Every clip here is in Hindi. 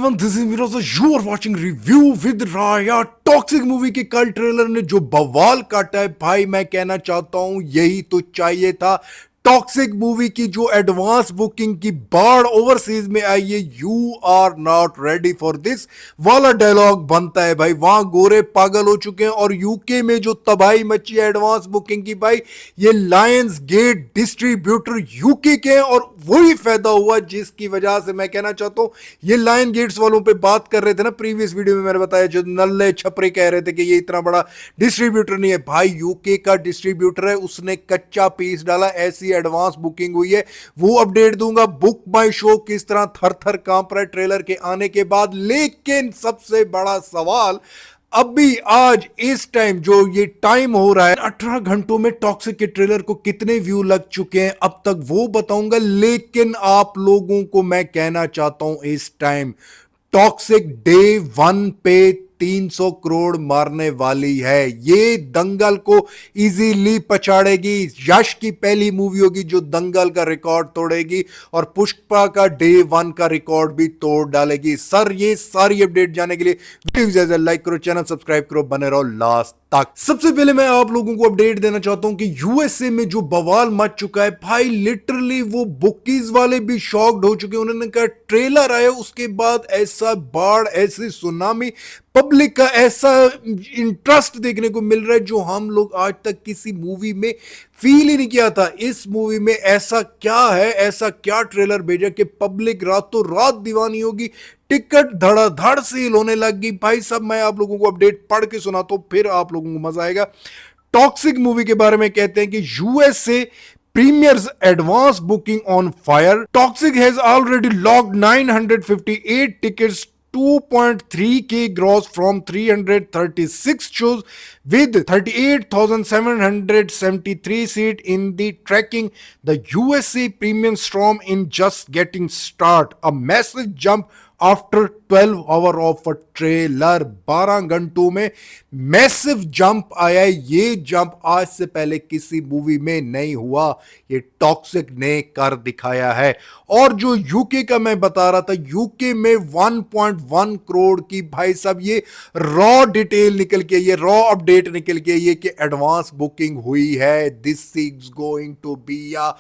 everyone, this is Miroza. You are watching Review with Raya. Toxic movie के कल ट्रेलर ने जो बवाल काटा है भाई, मैं कहना चाहता हूं यही तो चाहिए था। टॉक्सिक मूवी की जो एडवांस बुकिंग की बाढ़ ओवरसीज में आई है, you are not ready for this वाला डायलॉग बनता है भाई। वहां गोरे पागल हो चुके हैं और यूके में जो तबाही मची है एडवांस बुकिंग की भाई, ये लायंस गेट डिस्ट्रीब्यूटर यूके के हैं और वही फायदा हुआ जिसकी वजह से मैं कहना चाहता हूं ये लायन गेट्स वालों पे बात कर रहे थे ना प्रीवियस वीडियो में, मैंने बताया जो नल्ले छपरे कह रहे थे कि ये इतना बड़ा डिस्ट्रीब्यूटर नहीं है भाई, यूके का डिस्ट्रीब्यूटर है, उसने कच्चा पीस डाला, ऐसी एडवांस बुकिंग हुई है। वो अपडेट दूंगा। बुक माई शो किस तरह थर थर कांप रहा है ट्रेलर के आने के बाद। लेकिन सबसे बड़ा सवाल अभी आज इस टाइम जो ये टाइम हो रहा है 18 घंटों में टॉक्सिक के ट्रेलर को कितने व्यू लग चुके हैं अब तक वो बताऊंगा। लेकिन आप लोगों को मैं कहना चाहता हूं इस टाइम टॉक्सिक डे 1 पे 300 करोड़ मारने वाली है। ये दंगल को इजीली पछाड़ेगी। यश की पहली मूवी होगी जो दंगल का रिकॉर्ड तोड़ेगी और पुष्पा का डे 1 का रिकॉर्ड भी तोड़ डालेगी। सर ये सारी अपडेट जानने के लिए वीडियो लाइक करो, चैनल सब्सक्राइब करो, बने रहो लास्ट तक। सबसे पहले मैं आप लोगों को अपडेट देना चाहता हूं कि यूएसए में जो बवाल मच चुका है भाई, लिटरली वो बुकीज वाले भी शॉक्ड हो चुके हैं। उन्होंने कहा ट्रेलर आया उसके बाद ऐसा बाढ़, ऐसी सुनामी, पब्लिक का ऐसा इंटरेस्ट देखने को मिल रहा है जो हम लोग आज तक किसी मूवी में फील ही नहीं किया था। इस मूवी में ऐसा क्या है, ऐसा क्या ट्रेलर भेजा कि पब्लिक रातों रात दीवानी होगी, टिकट धड़ाधड़ सेल होने लग गई भाई। सब मैं आप लोगों को अपडेट पढ़ के सुनाता हूं, फिर आप लोगों को मजा आएगा। टॉक्सिक मूवी के बारे में कहते हैं कि USA premieres advance booking on fire. Toxic has already logged 958 tickets, 2.3k gross from 336 shows with 38,773 seats in the tracking. The USA premium storm in just getting start. A massive jump after 12 hour of a trailer. 12 घंटों में मैसिव जंप आया है। ये जंप आज से पहले किसी मूवी में नहीं हुआ, ये टॉक्सिक ने कर दिखाया है। और जो यूके का मैं बता रहा था, यूके में 1.1 करोड़ की भाई साहब ये रॉ डिटेल निकल के, ये रॉ अपडेट निकल के ये कि एडवांस बुकिंग हुई है। This is going to be a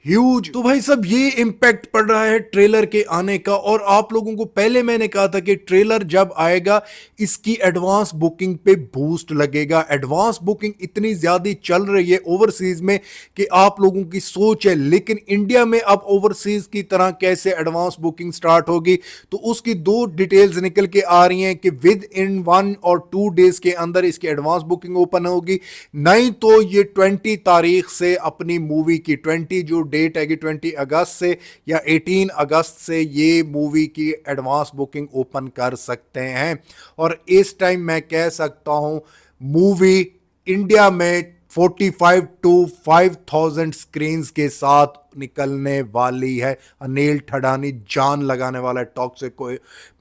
huge. तो भाई सब ये इंपैक्ट पड़ रहा है ट्रेलर के आने का। और आप लोगों को पहले मैंने कहा था कि ट्रेलर जब आएगा इसकी एडवांस बुकिंग पे बूस्ट लगेगा। एडवांस बुकिंग इतनी ज्यादा चल रही है ओवरसीज में कि आप लोगों की सोच है, लेकिन इंडिया में अब ओवरसीज की तरह कैसे एडवांस बुकिंग स्टार्ट होगी, तो उसकी दो डिटेल्स निकल के आ रही हैं कि विद इन 1 और 2 डेज के अंदर इसकी एडवांस बुकिंग ओपन होगी। नहीं तो ये 20 तारीख से अपनी मूवी की 20 जो डेट है कि 20 अगस्त से या 18 अगस्त से ये मूवी की एडवांस बुकिंग ओपन कर सकते हैं। और इस टाइम मैं कह सकता हूं मूवी इंडिया में 45 to 5,000 स्क्रीन्स के साथ निकलने वाली है। अनिल ठडानी जान लगाने वाला है टॉक्सिक को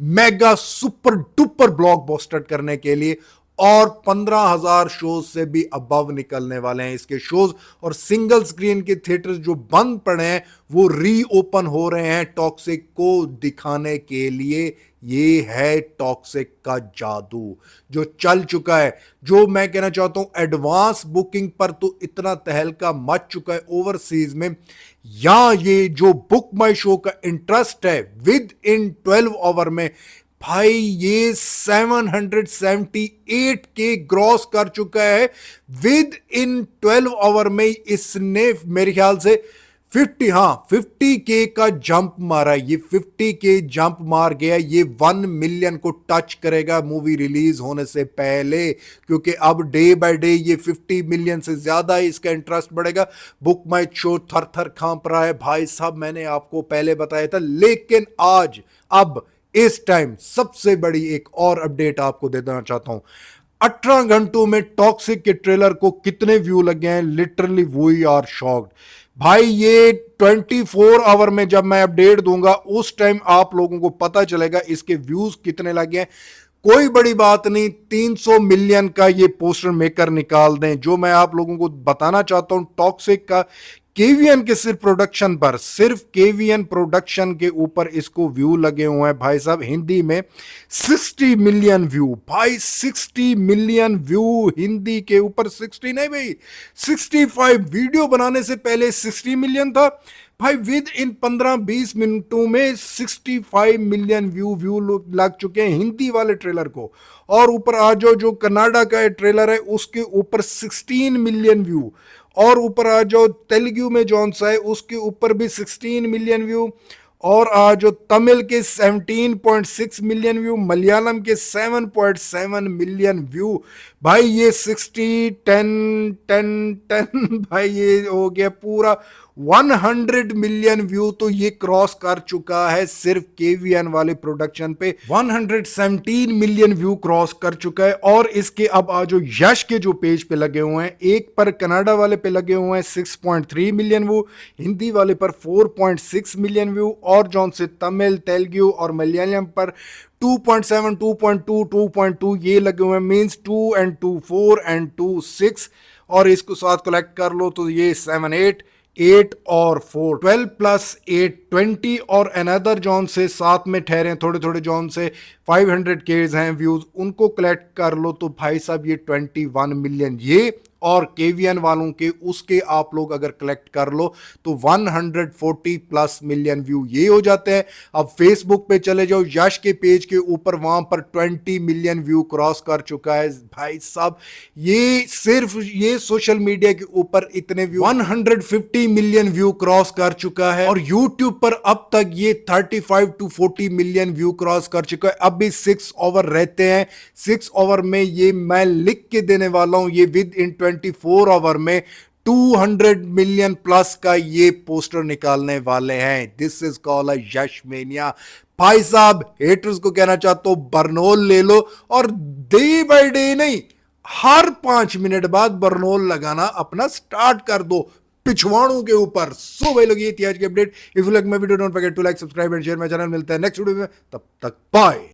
मेगा सुपर डुपर ब्लॉकबस्टर करने के लिए। और 15,000 शोज से भी अबव निकलने वाले हैं इसके शोज। और सिंगल स्क्रीन के थिएटर्स जो बंद पड़े हैं वो रीओपन हो रहे हैं टॉक्सिक को दिखाने के लिए। ये है टॉक्सिक का जादू जो चल चुका है। जो मैं कहना चाहता हूं एडवांस बुकिंग पर तो इतना तहलका मच चुका है ओवरसीज में, या ये जो बुक माई शो का इंटरेस्ट है विद इन 12 आवर में भाई ये 778 के ग्रॉस कर चुका है। विद इन 12 आवर में इसने मेरे ख्याल से 50 के का जंप मारा। ये 50 के जंप मार गया। ये 1 मिलियन को टच करेगा मूवी रिलीज होने से पहले, क्योंकि अब डे बाय डे ये 50 मिलियन से ज्यादा इसका इंटरेस्ट बढ़ेगा। बुक माई शो थर थर कांप रहा है भाई साहब, मैंने आपको पहले बताया था। लेकिन आज अब इस टाइम सबसे बड़ी एक और अपडेट आपको दे देना चाहता हूं। 18 घंटों में टॉक्सिक के ट्रेलर को कितने व्यू लगे हैं, लिटरली वी आर शॉक्ड भाई। ये 24 आवर में जब मैं अपडेट दूंगा उस टाइम आप लोगों को पता चलेगा इसके व्यूज कितने लगे हैं। कोई बड़ी बात नहीं, 300 मिलियन का ये पोस्टर मेकर निकाल दें। जो मैं आप लोगों को बताना चाहता हूं टॉक्सिक का केवीएन के सिर्फ प्रोडक्शन पर, सिर्फ केवीएन प्रोडक्शन के ऊपर इसको व्यू लगे हुए हैं भाई साहब हिंदी में 60 मिलियन व्यू। भाई 60 मिलियन व्यू हिंदी के ऊपर, 60 नहीं भाई 65। वीडियो बनाने से पहले 60 मिलियन था भाई, विद इन 15-20 मिनटों में 65 मिलियन व्यू लग चुके हैं हिंदी वाले ट्रेलर को। और ऊपर आ जाओ, जो कनाडा का ट्रेलर है उसके ऊपर 16 मिलियन व्यू। और ऊपर आ जाओ तेलुगु में जौन सा है उसके ऊपर भी 16 मिलियन व्यू। और आज जो तमिल के 17.6 मिलियन व्यू, मलयालम के 7.7 मिलियन व्यू। भाई ये 60 10 10 10 भाई ये हो गया पूरा 100 मिलियन व्यू तो ये क्रॉस कर चुका है सिर्फ केवीएन वाले प्रोडक्शन पे। 117 मिलियन व्यू क्रॉस कर चुका है। और इसके अब आज जो यश के जो पेज पे लगे हुए हैं, एक पर कनाडा वाले पे लगे हुए हैं 6.3 मिलियन व्यू, हिंदी वाले पर 4.6 मिलियन व्यू, और जौन से तमिल तेलुगु और मलयालम पर 2.7 2.2 2.2 ये लगे हुए हैं। मींस 2 and 2 4 and 2 6, और इसको साथ कलेक्ट कर लो तो ये 7 8 8 और 4 12 प्लस 8 20, और अनदर जॉन से साथ में ठहरे थोड़े थोड़े जॉन से 500 केज हैं व्यूज, उनको कलेक्ट कर लो तो भाई साहब ये 21 मिलियन ये। और केवीएन वालों के उसके आप लोग अगर कलेक्ट कर लो तो 140 प्लस मिलियन व्यू ये हो जाते हैं। अब फेसबुक पे चले जाओ यश के पेज के ऊपर, वहां पर 20 मिलियन व्यू क्रॉस कर चुका है भाई साहब। ये सिर्फ ये सोशल मीडिया के ऊपर इतने व्यू 150 मिलियन व्यू क्रॉस कर चुका है। और यूट्यूब पर अब तक ये 35 to 40 मिलियन व्यू क्रॉस कर चुका है। अब भी 6 ओवर रहते हैं, 6 ओवर में ये मैं लिख के देने वाला हूं, ये विद इन 24 ओवर में 200 मिलियन प्लस का ये पोस्टर निकालने वाले हैं। This is called a Yash mania. भाई साहब हेटर्स को कहना चाहता हूं बर्नोल ले लो, और डे बाय डे नहीं, हर 5 मिनट बाद बर्नोल लगाना अपना स्टार्ट कर दो पिछवाड़ों के ऊपर। सो भाई लोग ये थी आज की update. If you like my video don't forget to like subscribe and share my channel. मिलता है नेक्स्ट वीडियो में, तब तक बाय।